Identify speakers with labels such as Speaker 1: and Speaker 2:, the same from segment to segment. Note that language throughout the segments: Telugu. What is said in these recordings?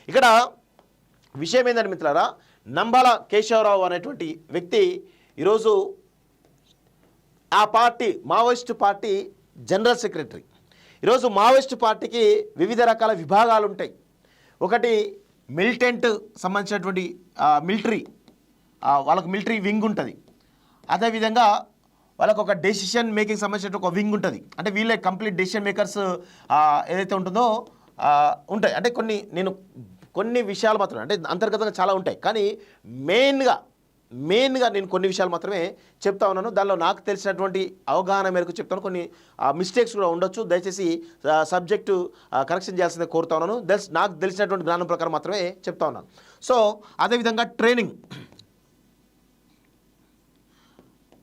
Speaker 1: ఇక్కడ విషయం ఏంటంటే మిత్రులారా, నంబాల కేశవరావు అనేటువంటి వ్యక్తి ఈరోజు ఆ party Maoist party general secretary. ఈరోజు మావోయిస్టు పార్టీకి వివిధ రకాల విభాగాలు ఉంటాయి. ఒకటి మిలిటెంట్ సంబంధించినటువంటి మిలిటరీ, వాళ్ళకు మిలిటరీ వింగ్ ఉంటుంది. అదేవిధంగా వాళ్ళకు ఒక డెసిషన్ మేకింగ్ సంబంధించిన ఒక వింగ్ ఉంటుంది. అంటే వీళ్ళే కంప్లీట్ డెసిషన్ మేకర్స్ ఏదైతే ఉంటుందో ఉంటాయి. అంటే కొన్ని విషయాలు మాత్రమే, అంటే అంతర్గతంగా చాలా ఉంటాయి, కానీ మెయిన్గా నేను కొన్ని విషయాలు మాత్రమే చెప్తా ఉన్నాను. దానిలో నాకు తెలిసినటువంటి అవగాహన మేరకు చెప్తాను. కొన్ని మిస్టేక్స్ కూడా ఉండొచ్చు, దయచేసి సబ్జెక్టు కరెక్షన్ చేయాల్సిందే కోరుతా ఉన్నాను. నాకు తెలిసినటువంటి జ్ఞానం ప్రకారం మాత్రమే చెప్తా ఉన్నాను. సో అదేవిధంగా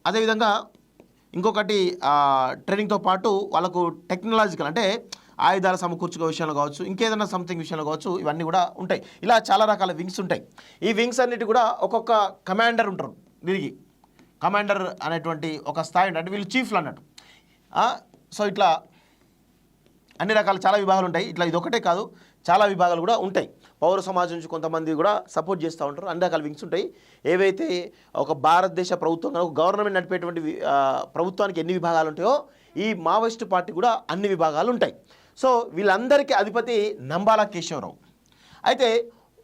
Speaker 1: అదేవిధంగా ఇంకొకటి ట్రైనింగ్తో పాటు వాళ్ళకు టెక్నాలజికల్, అంటే ఆయుధాల సమకూర్చుకో విషయంలో కావచ్చు, ఇంకేదైనా సంథింగ్ విషయంలో కావచ్చు, ఇవన్నీ కూడా ఉంటాయి. ఇలా చాలా రకాల వింగ్స్ ఉంటాయి. ఈ వింగ్స్ అన్నిటి కూడా ఒక్కొక్క కమాండర్ ఉంటారు. దీనికి కమాండర్ అనేటువంటి ఒక స్థాయి ఉంటుంది. అంటే వీళ్ళు చీఫ్లు అన్నట్టు. సో ఇట్లా అన్ని రకాల చాలా విభాగాలు ఉంటాయి. ఇట్లా ఇదొకటే కాదు, చాలా విభాగాలు కూడా ఉంటాయి. పౌర సమాజం నుంచి కొంతమంది కూడా సపోర్ట్ చేస్తూ ఉంటారు. అన్ని రకాల వింగ్స్ ఉంటాయి. ఏవైతే ఒక భారతదేశ ప్రభుత్వం, ఒక గవర్నమెంట్ నడిపేటువంటి ప్రభుత్వానికి ఎన్ని విభాగాలు ఉంటాయో ఈ మావోయిస్టు పార్టీ కూడా అన్ని విభాగాలు ఉంటాయి. సో వీళ్ళందరికీ అధిపతి నంబాల కేశవరావు. అయితే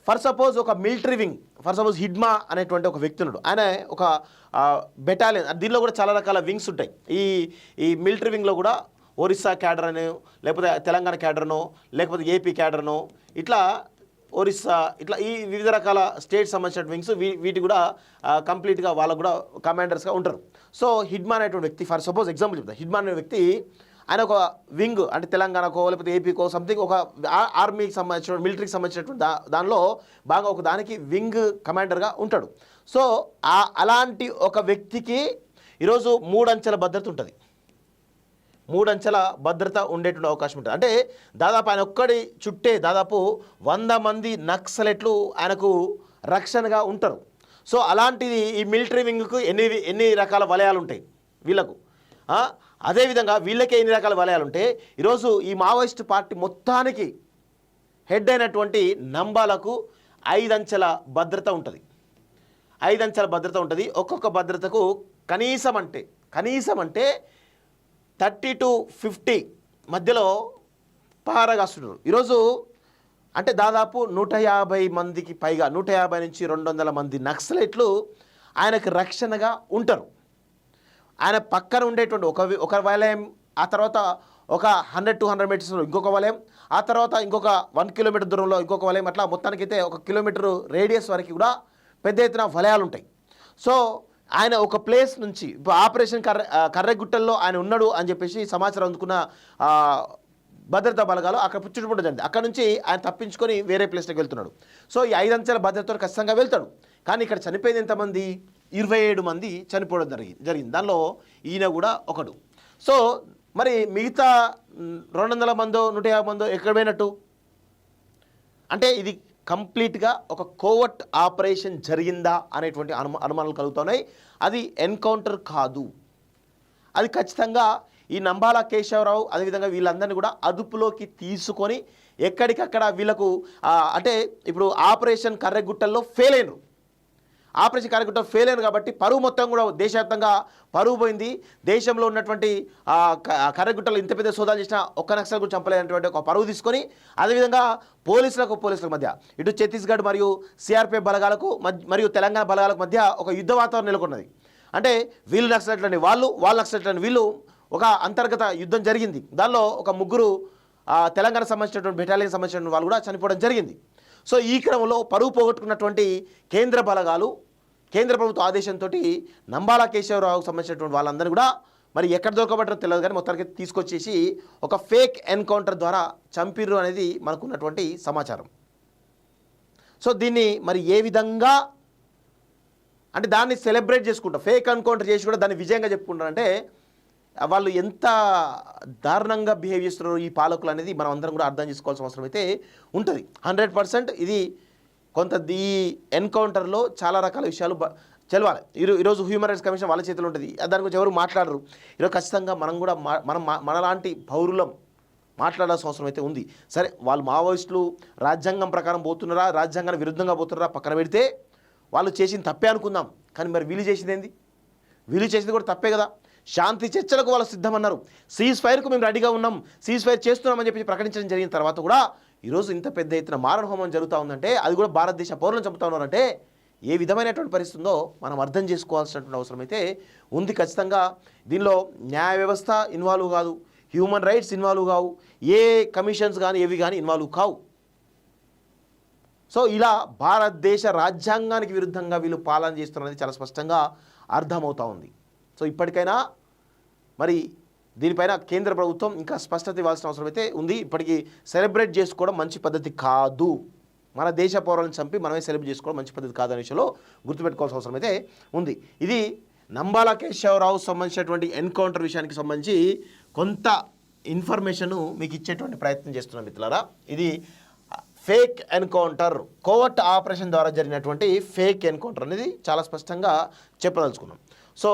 Speaker 1: ఫర్ సపోజ్ ఒక military wing, for suppose Hidma అనేటువంటి ఒక వ్యక్తి ఉన్నాడు. ఆయన ఒక బెటాలియన్, దీనిలో కూడా చాలా రకాల వింగ్స్ ఉంటాయి. ఈ మిలిటరీ వింగ్లో కూడా ఒరిస్సా క్యాడర్ అని, లేకపోతే తెలంగాణ క్యాడర్నో, లేకపోతే ఏపీ క్యాడర్నో, ఇట్లా ఒరిస్సా, ఇట్లా ఈ వివిధ రకాల స్టేట్ సంబంధించిన వింగ్స్ వీటి కూడా కంప్లీట్గా వాళ్ళకు కూడా కమాండర్స్గా ఉంటారు. సో హిడ్మా అనేటువంటి వ్యక్తి, ఫర్ సపోజ్ ఎగ్జాంపుల్ చెప్తాను, హిడ్మా అనే వ్యక్తి ఆయన ఒక వింగ్, అంటే తెలంగాణకో లేకపోతే ఏపీకో సంథింగ్ ఒక ఆర్మీకి సంబంధించిన మిలిటరీకి సంబంధించినటువంటి దానిలో బాగా ఒక దానికి వింగ్ కమాండర్గా ఉంటాడు. సో అలాంటి ఒక వ్యక్తికి ఈరోజు 3 అంచెల భద్రత ఉంటుంది. 3 అంచెల భద్రత ఉండేటువంటి అవకాశం ఉంటుంది. అంటే దాదాపు ఆయన ఒక్కడి చుట్టే దాదాపు 100 మంది నక్సలెట్లు ఆయనకు రక్షణగా ఉంటారు. సో అలాంటిది ఈ మిలిటరీ వింగ్కు ఎన్ని రకాల వలయాలు ఉంటాయి వీళ్ళకు. అదేవిధంగా వీళ్ళకే ఎన్ని రకాల వలయాలు ఉంటే ఈరోజు ఈ మావోయిస్టు పార్టీ మొత్తానికి హెడ్ అయినటువంటి నంబాలకు 5 అంచెల భద్రత ఉంటుంది. 5 అంచెల భద్రత ఉంటుంది. ఒక్కొక్క భద్రతకు కనీసం అంటే 30 to 50 మధ్యలో పహారాగాస్తున్నారు. ఈరోజు అంటే దాదాపు 150 మందికి పైగా, 150 నుంచి 200 మంది నక్సలైట్లు ఆయనకు రక్షణగా ఉంటారు. ఆయన పక్కన ఉండేటువంటి ఒక వలయం, ఆ తర్వాత ఒక 100-200 మీటర్స్లో ఇంకొక వలయం, ఆ తర్వాత ఇంకొక 1 కిలోమీటర్ దూరంలో ఇంకొక వలయం, అట్లా మొత్తానికైతే 1 కిలోమీటర్ రేడియస్ వరకు కూడా పెద్ద ఎత్తున వలయాలు ఉంటాయి. సో ఆయన ఒక ప్లేస్ నుంచి ఇప్పుడు ఆపరేషన్ కర్రెగుట్టల్లో ఆయన ఉన్నాడు అని చెప్పేసి సమాచారం అందుకున్న భద్రతా బలగాలు అక్కడ పుచ్చుకుంటూ జరిగింది. అక్కడ నుంచి ఆయన తప్పించుకొని వేరే ప్లేస్లోకి వెళ్తున్నాడు. సో ఈ 5 అంచెల భద్రతతో ఖచ్చితంగా వెళ్తాడు. కానీ ఇక్కడ చనిపోయింది ఎంతమంది? 27 మంది చనిపోవడం జరిగింది. దానిలో ఈయన కూడా ఒకడు. సో మరి మిగతా 200 మందో 150 మందో ఎక్కడ పోయినట్టు? అంటే ఇది కంప్లీట్గా ఒక కోవర్ట్ ఆపరేషన్ జరిగిందా అనేటువంటి అనుమానాలు కలుగుతున్నాయి. అది ఎన్కౌంటర్ కాదు. అది ఖచ్చితంగా ఈ నంబాల కేశవరావు అదేవిధంగా వీళ్ళందరినీ కూడా అదుపులోకి తీసుకొని ఎక్కడికక్కడ వీళ్ళకు అంటే ఇప్పుడు ఆపరేషన్ కర్రెగుట్టల్లో ఫెయిల్ అయినారు. ఆపరేషన్ కర్రెగుట్ట ఫెయిల్ అయినారు కాబట్టి పరువు మొత్తం కూడా దేశవ్యాప్తంగా పరువు పోయింది. దేశంలో ఉన్నటువంటి కర్రెగుట్టలు ఇంత పెద్ద సోదాలు చేసిన ఒక్క నక్సల్ కూడా చంపలేనటువంటి ఒక పరువు తీసుకొని, అదేవిధంగా పోలీసులకు మధ్య ఇటు ఛత్తీస్గఢ్ మరియు సిఆర్పిఎఫ్ బలగాలకు మరియు తెలంగాణ బలగాలకు మధ్య ఒక యుద్ధ వాతావరణం నెలకొన్నది. అంటే వీళ్ళు నక్సలైట్లని వాళ్ళు నక్సలైట్లని వీళ్ళు ఒక అంతర్గత యుద్ధం జరిగింది. దానిలో ఒక 3 తెలంగాణ సంబంధించినటువంటి బెటాలియన్ సంబంధించిన వాళ్ళు కూడా చనిపోవడం జరిగింది. సో ఈ క్రమంలో పరువు పోగొట్టుకున్నటువంటి కేంద్ర బలగాలు కేంద్ర ప్రభుత్వ ఆదేశంతో నంబాల కేశవరావుకు సంబంధించినటువంటి వాళ్ళందరినీ కూడా మరి ఎక్కడ దొరకబడ్డారో తెలియదు, కానీ మొత్తానికి తీసుకొచ్చేసి ఒక ఫేక్ ఎన్కౌంటర్ ద్వారా చంపిర్రు అనేది మనకున్నటువంటి సమాచారం. సో దీన్ని మరి ఏ విధంగా అంటే దాన్ని సెలబ్రేట్ చేసుకుంటారు, ఫేక్ ఎన్కౌంటర్ చేసి కూడా దాన్ని విజయంగా చెప్పుకుంటారంటే వాళ్ళు ఎంత దారుణంగా బిహేవ్ చేస్తున్నారు ఈ పాలకులు అనేది మనం అందరం కూడా అర్థం చేసుకోవాల్సిన అవసరం అయితే ఉంటుంది. 100% ఇది కొంత ఈ ఎన్కౌంటర్లో చాలా రకాల విషయాలు తెలవాలి. ఈరోజు హ్యూమన్ రైట్స్ కమిషన్ వాళ్ళ చేతిలో ఉంటుంది, దాని గురించి ఎవరు మాట్లాడరు. ఈరోజు ఖచ్చితంగా మనం కూడా మనలాంటి పౌరులం, మాట్లాడాల్సిన అవసరం అయితే ఉంది. సరే, వాళ్ళు మావోయిస్టులు రాజ్యాంగం ప్రకారం పోతున్నారా, రాజ్యాంగానికి విరుద్ధంగా పోతున్నారా పక్కన పెడితే, వాళ్ళు చేసింది తప్పే అనుకుందాం. కానీ మరి వీళ్ళు చేసింది ఏంది? వీళ్ళు చేసింది కూడా తప్పే కదా. శాంతి చర్చలకు వాళ్ళు సిద్ధమన్నారు, సీజ్ ఫైర్కు మేము రెడీగా ఉన్నాం, సీజ్ ఫైర్ చేస్తున్నామని చెప్పి ప్రకటించడం జరిగిన తర్వాత కూడా ఈరోజు ఇంత పెద్ద ఎత్తున మారణ హోమం జరుగుతూ ఉందంటే, అది కూడా భారతదేశ పౌరులను చంపుతా ఉన్నారంటే ఏ విధమైనటువంటి పరిస్థితి ఉందో మనం అర్థం చేసుకోవాల్సినటువంటి అవసరం అయితే ఉంది. ఖచ్చితంగా దీనిలో న్యాయ వ్యవస్థ ఇన్వాల్వ్ కాదు, హ్యూమన్ రైట్స్ ఇన్వాల్వ్ కావు, ఏ కమిషన్స్ కానీ ఏవి కానీ ఇన్వాల్వ్ కావు. సో ఇలా భారతదేశ రాజ్యాంగానికి విరుద్ధంగా వీళ్ళు పాలన చేస్తున్నది చాలా స్పష్టంగా అర్థమవుతూ ఉంది. సో ఇప్పటికైనా మరి దీనిపైన కేంద్ర ప్రభుత్వం ఇంకా స్పష్టత ఇవ్వాల్సిన అవసరం అయితే ఉంది. ఇప్పటికీ సెలబ్రేట్ చేసుకోవడం మంచి పద్ధతి కాదు, మన దేశ పౌరులను చంపి మనమే సెలబ్రేట్ చేసుకోవడం మంచి పద్ధతి కాదనే విషయంలో గుర్తుపెట్టుకోవాల్సిన అవసరం అయితే ఉంది. ఇది నంబాల కేశవరావు సంబంధించినటువంటి ఎన్కౌంటర్ విషయానికి సంబంధించి కొంత ఇన్ఫర్మేషన్ మీకు ఇచ్చేటువంటి ప్రయత్నం చేస్తున్నాం మిత్రులారా. ఇది ఫేక్ ఎన్కౌంటర్, కోవర్ట్ ఆపరేషన్ ద్వారా జరిగినటువంటి ఫేక్ ఎన్కౌంటర్ అనేది చాలా స్పష్టంగా చెప్పదలుచుకున్నాం. సో